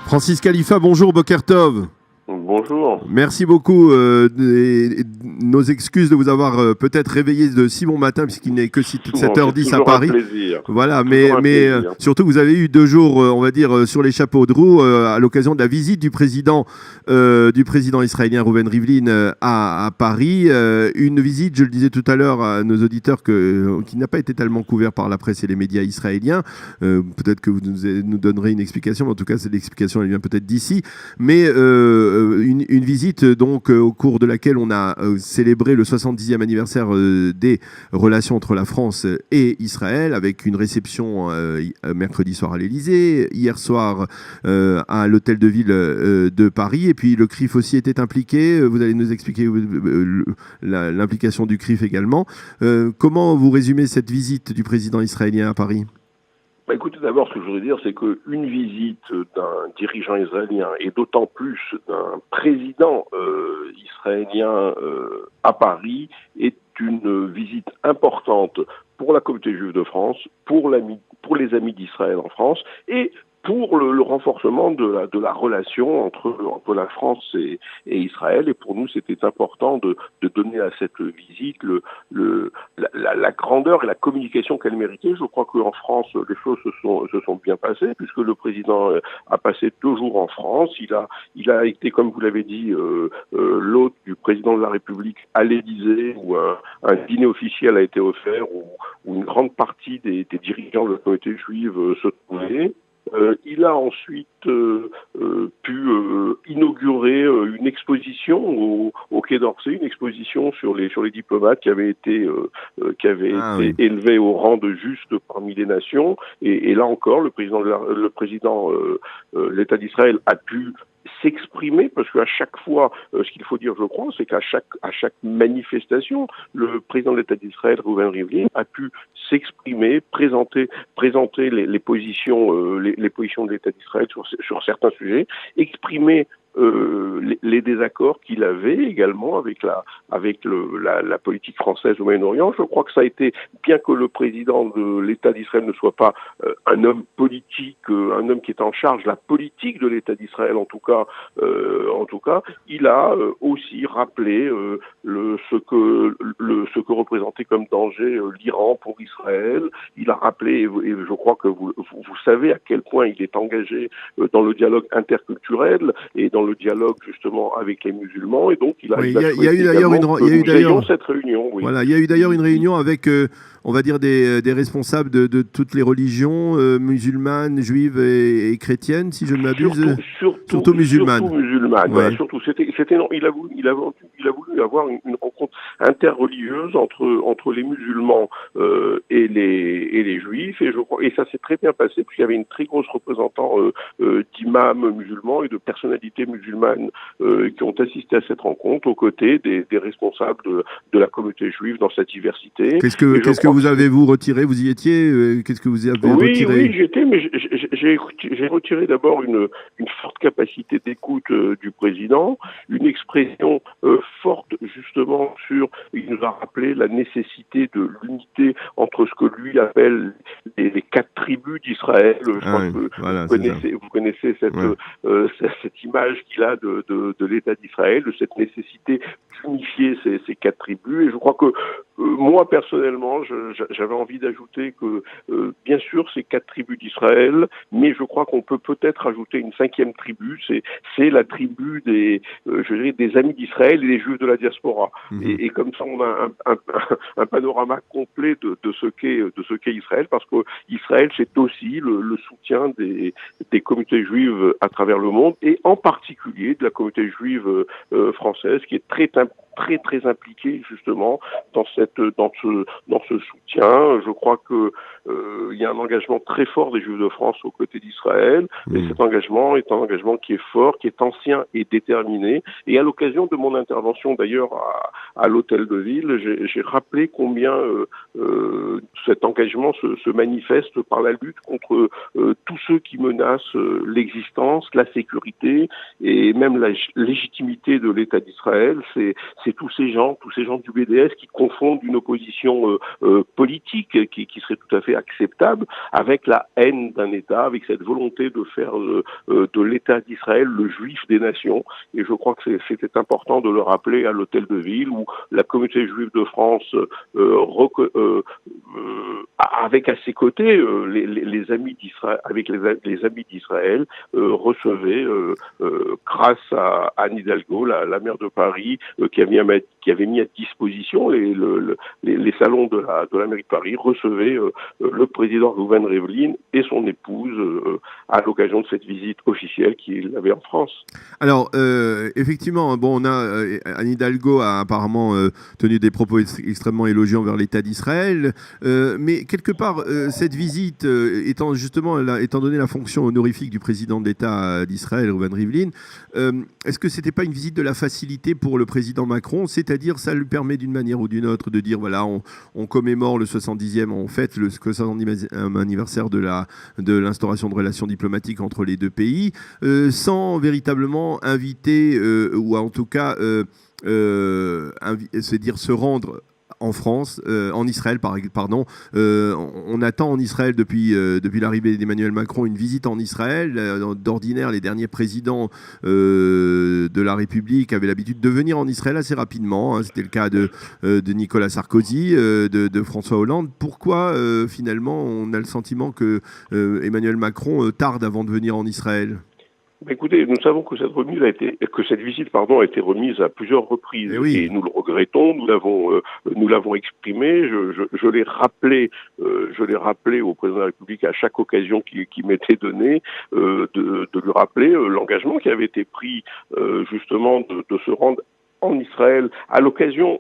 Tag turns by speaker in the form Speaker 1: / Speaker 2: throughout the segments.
Speaker 1: Francis Khalifa, bonjour, Boker Tov.
Speaker 2: Bonjour.
Speaker 1: Merci beaucoup. Nos excuses de vous avoir peut-être réveillé de si bon matin, puisqu'il n'est que 7h10 à Paris.
Speaker 2: Un plaisir.
Speaker 1: Voilà, mais surtout vous avez eu 2 jours, on va dire, sur les chapeaux de roue à l'occasion de la visite du président israélien Reuven Rivlin à Paris. Une visite, je le disais tout à l'heure à nos auditeurs, qui n'a pas été tellement couvert par la presse et les médias israéliens. Peut-être que vous nous donnerez une explication, mais en tout cas, l'explication elle vient peut-être d'ici. Mais une visite donc au cours de laquelle on a célébré le 70e anniversaire des relations entre la France et Israël, avec une réception mercredi soir à l'Élysée, hier soir à l'hôtel de ville de Paris, et puis le CRIF aussi était impliqué. Vous allez nous expliquer l'implication du CRIF également. Comment vous résumez cette visite du président israélien à Paris ?
Speaker 2: Écoutez, d'abord, ce que je voudrais dire, c'est qu'une visite d'un dirigeant israélien, et d'autant plus d'un président israélien à Paris, est une visite importante pour la communauté juive de France, pour les amis d'Israël en France, et pour le renforcement de la relation entre la France et Israël. Et pour nous, c'était important de donner à cette visite la grandeur et la communication qu'elle méritait. Je crois qu'en France, les choses se sont bien passées, puisque le président a passé 2 jours en France. Il a été, comme vous l'avez dit, l'hôte du président de la République à l'Élysée, où un dîner officiel a été offert, où une grande partie des dirigeants de la communauté juive se trouvaient. Il a ensuite pu inaugurer une exposition au Quai d'Orsay, une exposition sur les diplomates qui avaient été élevés au rang de juste parmi les nations. Et là encore, le président de l'État d'Israël a pu s'exprimer, parce qu'à chaque fois, ce qu'il faut dire, je crois, c'est qu'à chaque manifestation, le président de l'État d'Israël, Reuven Rivlin, a pu s'exprimer, présenter les positions, les positions de l'État d'Israël sur certains sujets, exprimer les désaccords qu'il avait également avec la politique française au Moyen-Orient. Je crois que ça a été, bien que le président de l'État d'Israël ne soit pas un homme politique, un homme qui est en charge de la politique de l'État d'Israël, en tout cas, il a aussi rappelé ce que représentait comme danger l'Iran pour Israël. Il a rappelé, et je crois que vous savez à quel point il est engagé dans le dialogue interculturel et dans le dialogue justement avec les musulmans, et donc il a eu d'ailleurs cette réunion. Oui.
Speaker 1: Voilà, il y a eu d'ailleurs une réunion avec on va dire des responsables de toutes les religions musulmanes, juives et chrétiennes, si je ne m'abuse. Surtout musulmanes.
Speaker 2: Surtout musulmanes. Ouais. Voilà, surtout. Il a voulu avoir une rencontre interreligieuse entre les musulmans et les juifs, et ça s'est très bien passé, puisqu'il y avait une très grosse représentant d'imams musulmans et de personnalités musulmanes qui ont assisté à cette rencontre aux côtés des responsables de la communauté juive dans sa diversité.
Speaker 1: Qu'est-ce que vous avez-vous retiré ? Vous y étiez ? Qu'est-ce que vous avez retiré ?
Speaker 2: Oui, j'y étais, mais j'ai retiré d'abord une forte capacité d'écoute du président, une expression forte justement il nous a rappelé la nécessité de l'unité entre ce que lui appelle les 4 tribus d'Israël. Je crois que vous connaissez cette image qu'il a de l'État d'Israël, de cette nécessité d'unifier ces 4 tribus. Et je crois que moi, personnellement, j'avais envie d'ajouter que, bien sûr, c'est 4 tribus d'Israël, mais je crois qu'on peut-être ajouter une 5e tribu, c'est la tribu des amis d'Israël et des Juifs de la diaspora. Et comme ça, on a un panorama complet de ce qu'est Israël, parce que Israël, c'est aussi le soutien des communautés juives à travers le monde, et en particulier de la communauté juive française, qui est très impliquée justement dans ce soutien. Je crois que il y a un engagement très fort des Juifs de France aux côtés d'Israël, et cet engagement est un engagement qui est fort, qui est ancien et déterminé. Et à l'occasion de mon intervention d'ailleurs à l'hôtel de ville, j'ai rappelé combien cet engagement se manifeste par la lutte contre tous ceux qui menacent l'existence, la sécurité et même la légitimité de l'État d'Israël. C'est tous ces gens du BDS qui confondent une opposition politique qui serait tout à fait acceptable avec la haine d'un État, avec cette volonté de faire de l'État d'Israël le juif des nations. Et je crois que c'était important de le rappeler à l'hôtel de ville où la communauté juive de France avec à ses côtés les amis d'Israël, avec les amis d'Israël recevaient grâce à Anne Hidalgo, la maire de Paris, qui avait mis à disposition les salons de la mairie de Paris, recevaient le président Reuven Rivlin et son épouse à l'occasion de cette visite officielle qu'il avait en France.
Speaker 1: Alors, effectivement, bon, on a Anne Hidalgo a apparemment tenu des propos extrêmement élogieux envers l'État d'Israël, mais quelque part, cette visite étant donné la fonction honorifique du président de l'État d'Israël, Reuven Rivlin, est-ce que c'était pas une visite de la facilité pour le président Macron? C'est-à-dire, ça lui permet d'une manière ou d'une autre de dire, voilà, on commémore le 70e, on fête le 70e anniversaire de l'instauration de relations diplomatiques entre les deux pays, sans véritablement inviter, ou en tout cas, se rendre en France, en Israël, pardon. On attend en Israël depuis l'arrivée d'Emmanuel Macron une visite en Israël. D'ordinaire, les derniers présidents de la République avaient l'habitude de venir en Israël assez rapidement. Hein. C'était le cas de Nicolas Sarkozy, de François Hollande. Pourquoi finalement on a le sentiment que Emmanuel Macron tarde avant de venir en Israël ?
Speaker 2: Écoutez, nous savons que cette visite a été remise à plusieurs reprises, et nous le regrettons. Nous l'avons exprimé. Je l'ai rappelé au président de la République à chaque occasion qui m'était donnée de lui rappeler l'engagement qui avait été pris justement de se rendre en Israël à l'occasion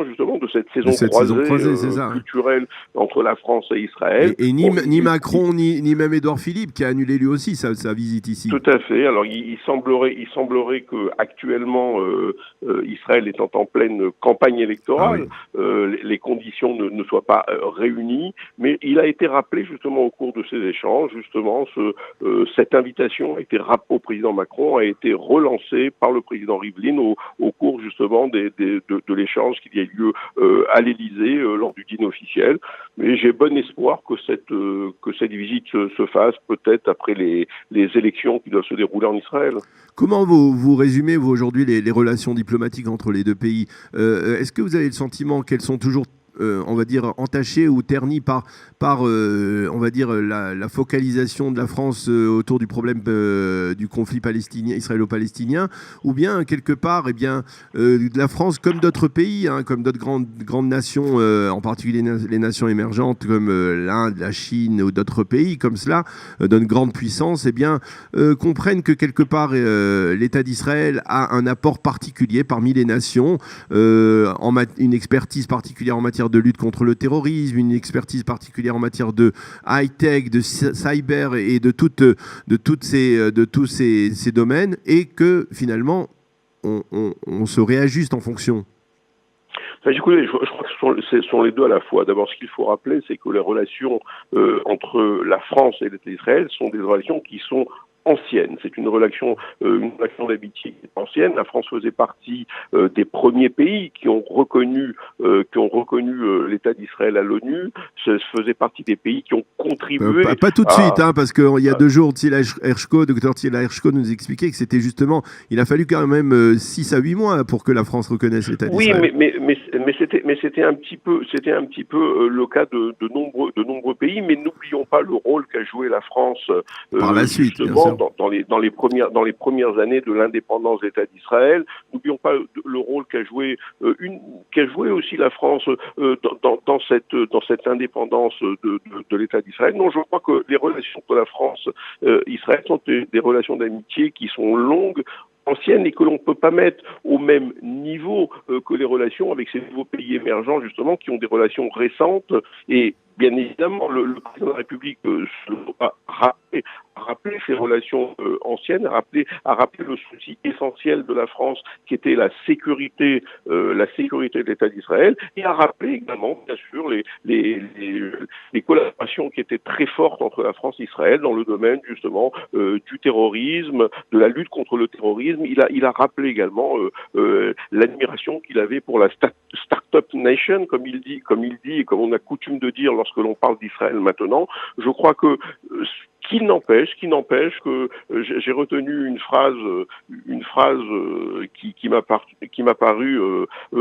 Speaker 2: justement de cette saison croisée culturelle entre la France et Israël.
Speaker 1: Et ni Macron, ni même Édouard Philippe qui a annulé lui aussi sa visite ici.
Speaker 2: Tout à fait. Alors il semblerait que actuellement Israël étant en pleine campagne électorale, les conditions ne soient pas réunies, mais il a été rappelé justement au cours de ces échanges, justement cette invitation au président Macron a été relancée par le président Rivlin au cours justement de l'échange qu'il y a eu lieu à l'Élysée lors du dîner officiel. Mais j'ai bon espoir que cette visite se fasse peut-être après les élections qui doivent se dérouler en Israël.
Speaker 1: Comment vous résumez aujourd'hui les relations diplomatiques entre les deux pays ? Est-ce que vous avez le sentiment qu'elles sont toujours on va dire, entaché ou terni par on va dire, la focalisation de la France autour du problème du conflit israélo-palestinien, ou bien, quelque part, de la France, comme d'autres pays, hein, comme d'autres grandes nations, en particulier les nations émergentes, comme l'Inde, la Chine ou d'autres pays, comme cela, d'une grande puissance, comprennent que, quelque part, l'État d'Israël a un apport particulier parmi les nations, une expertise particulière en matière de lutte contre le terrorisme, une expertise particulière en matière de high-tech, de cyber et de tous ces domaines, et que finalement on se réajuste en fonction.
Speaker 2: Écoutez, je crois que ce sont les deux à la fois. D'abord, ce qu'il faut rappeler, c'est que les relations entre la France et l'État d'Israël sont des relations qui sont ancienne. C'est une relation d'amitié qui est ancienne. La France faisait partie des premiers pays qui ont reconnu l'État d'Israël à l'ONU. Ça faisait partie des pays qui ont contribué.
Speaker 1: Pas tout de suite, hein, parce qu'il y a 2 jours, Dr Thila Hershko nous expliquait que c'était justement, il a fallu quand même 6 à 8 mois pour que la France reconnaisse l'État d'Israël.
Speaker 2: Oui, mais c'était un petit peu le cas de nombreux pays. Mais n'oublions pas le rôle qu'a joué la France
Speaker 1: par la suite, bien sûr.
Speaker 2: Dans les premières années de l'indépendance de l'État d'Israël. N'oublions pas le rôle qu'a joué aussi la France dans cette indépendance de l'État d'Israël. Non, je crois que les relations entre la France et Israël sont des relations d'amitié qui sont longues, anciennes, et que l'on ne peut pas mettre au même niveau que les relations avec ces nouveaux pays émergents, justement, qui ont des relations récentes. Et bien évidemment, le président de la République rappeler ces relations anciennes, à rappeler le souci essentiel de la France qui était la sécurité de l'État d'Israël, et à rappeler également, bien sûr, les collaborations qui étaient très fortes entre la France et Israël dans le domaine justement du terrorisme, de la lutte contre le terrorisme. Il a rappelé également l'admiration qu'il avait pour la Start-up Nation, comme il dit, et comme on a coutume de dire lorsque l'on parle d'Israël maintenant. Je crois que qui n'empêche que j'ai retenu une phrase qui m'a paru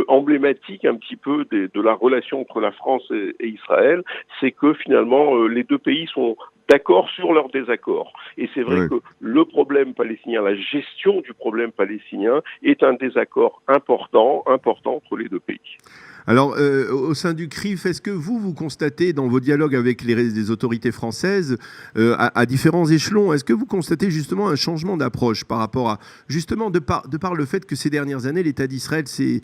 Speaker 2: emblématique un petit peu de la relation entre la France et Israël, c'est que finalement les deux pays sont d'accord sur leur désaccord. Et c'est vrai que le problème palestinien, la gestion du problème palestinien est un désaccord important entre les deux pays.
Speaker 1: Alors, au sein du CRIF, est-ce que vous constatez dans vos dialogues avec les autorités françaises, à différents échelons, est-ce que vous constatez justement un changement d'approche par rapport à, justement, de par le fait que ces dernières années, l'État d'Israël s'est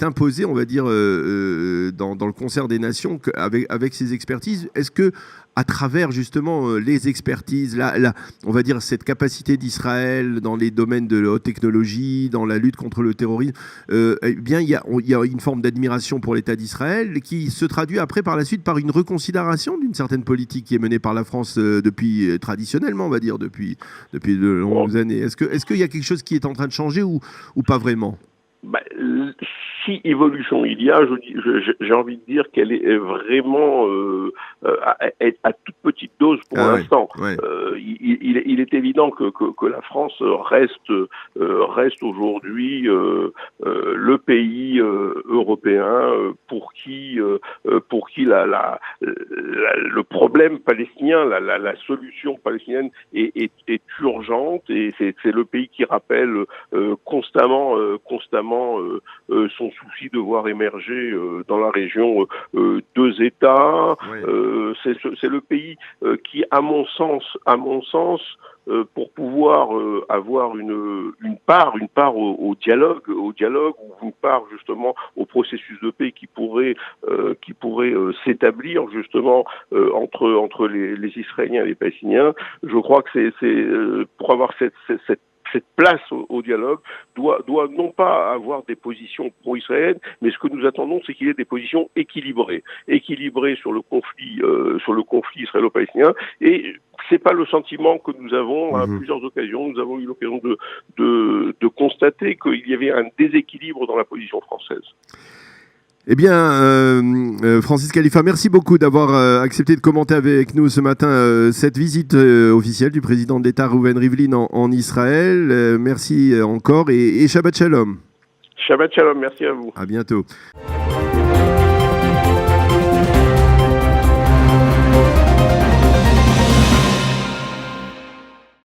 Speaker 1: imposé, on va dire, dans le concert des nations avec ses expertises. Est-ce que, à travers justement les expertises, on va dire cette capacité d'Israël dans les domaines de la haute technologie, dans la lutte contre le terrorisme, eh bien il y a une forme d'admiration pour l'État d'Israël qui se traduit après par la suite par une reconsidération d'une certaine politique qui est menée par la France depuis traditionnellement, on va dire depuis de longues années. Est-ce qu'il y a quelque chose qui est en train de changer ou pas vraiment?
Speaker 2: Si évolution il y a, j'ai envie de dire qu'elle est vraiment à toute petite dose pour l'instant. Il est évident que la France reste aujourd'hui le pays européen pour qui le problème palestinien, la solution palestinienne est urgente, et c'est le pays qui rappelle constamment son souci de voir émerger dans la région deux États. C'est le pays qui, à mon sens, pour pouvoir avoir une part au dialogue, ou une part justement au processus de paix qui pourrait s'établir justement entre les Israéliens et les Palestiniens. Je crois que c'est pour avoir cette place au dialogue doit non pas avoir des positions pro-israéliennes, mais ce que nous attendons, c'est qu'il y ait des positions équilibrées sur le conflit israélo-palestinien. Et c'est pas le sentiment que nous avons à plusieurs occasions. Nous avons eu l'occasion de constater qu'il y avait un déséquilibre dans la position française.
Speaker 1: Eh bien, Francis Khalifa, merci beaucoup d'avoir accepté de commenter avec nous ce matin cette visite officielle du président d'État Reuven Rivlin en Israël. Merci encore et Shabbat Shalom.
Speaker 2: Shabbat Shalom, merci à vous.
Speaker 1: À bientôt.